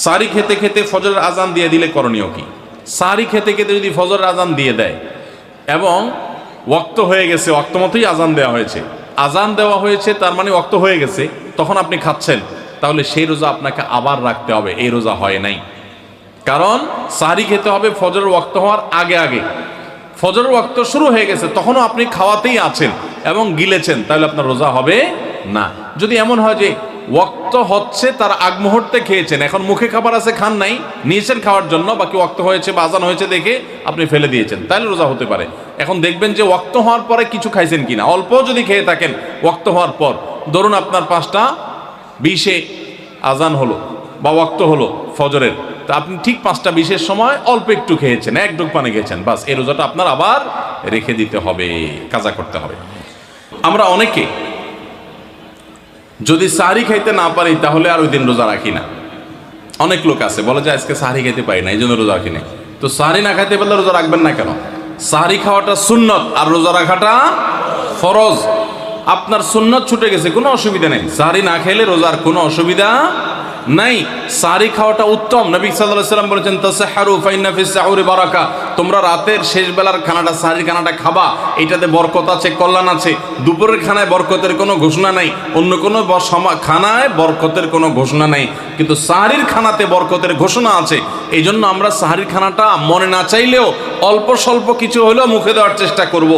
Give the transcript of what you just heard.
সাহরি খেতে খেতে ফজরের আজান দিয়ে দিলে করণীয় কি? সাহরি খেতে খেতে যদি ফজরের আজান দিয়ে দেয় এবং ওয়াক্ত হয়ে গেছে, ওয়াক্ত মতোই আজান দেওয়া হয়েছে, আজান দেওয়া হয়েছে তার মানে ওয়াক্ত হয়ে গেছে, তখন আপনি খাচ্ছেন, তাহলে সেই রোজা আপনাকে আবার রাখতে হবে, এই রোজা হয় নাই। কারণ সাহরি খেতে হবে ফজরের ওয়াক্ত হওয়ার আগে আগে। ফজরের ওয়াক্ত শুরু হয়ে গেছে, তখনও আপনি খাওয়াতেই আছেন এবং গিলেছেন, তাহলে আপনার রোজা হবে না। যদি এমন হয় যে ওয়াক্ত হচ্ছে তার আগ মুহূর্তে খেয়েছেন, এখন মুখে খাবার আছে, খান নাই, নিয়েছেন খাওয়ার জন্য, বাকি ওয়াক্ত হয়েছে বা আজান হয়েছে দেখে আপনি ফেলে দিয়েছেন, তাহলে রোজা হতে পারে। এখন দেখবেন যে ওয়াক্ত হওয়ার পরে কিছু খাইছেন কিনা, অল্প যদি খেয়ে থাকেন ওয়াক্ত হওয়ার পর, ধরুন আপনার 5:20 আজান হলো বা ওয়াক্ত হলো ফজরের, তা আপনি ঠিক 5:20 সময় অল্প একটু খেয়েছেন, এক ডুব পানি খেয়েছেন, বাস এই রোজাটা আপনার আবার রেখে দিতে হবে, কাজা করতে হবে। আমরা অনেকে যদি সাহরি খাইতে না পারি তাহলে আর ওই দিন রোজা রাখি না। অনেক লোক আছে বলে যে আজকে সাহরি খাইতে পারি না, এই জন্য রোজা রাখি না। তো সাহরি না খাইতে পারলে রোজা রাখবেন না কেন? সাহরি খাওয়াটা সুন্নত আর রোজা রাখাটা ফরজ। আপনার সুন্নত ছুটে গেছে, কোনো অসুবিধা নেই, সাহরি না খেলে রোজার কোনো অসুবিধা নাই। সাহরি খাওয়াটা উত্তম। নবী সাল্লাল্লাহু আলাইহি ওয়াসাল্লাম বলেছেন তাসাহহারু ফাইন্না ফিস সাহুরি বারাকা, তোমরা রাতের শেষ বেলার খানাটা, সাহরির খানাটা খাবা, এটাতে বরকত আছে, কল্যাণ আছে। দুপুরের খানায় বরকতের কোনো ঘোষণা নাই, অন্য কোনো খানায় বরকতের কোনো ঘোষণা নাই, কিন্তু সাহরির খানাতে বরকতের ঘোষণা আছে। এই জন্য আমরা সাহরির খানাটা মনে না চাইলেও অল্প স্বল্প কিছু হলেও মুখে দেওয়ার চেষ্টা করব।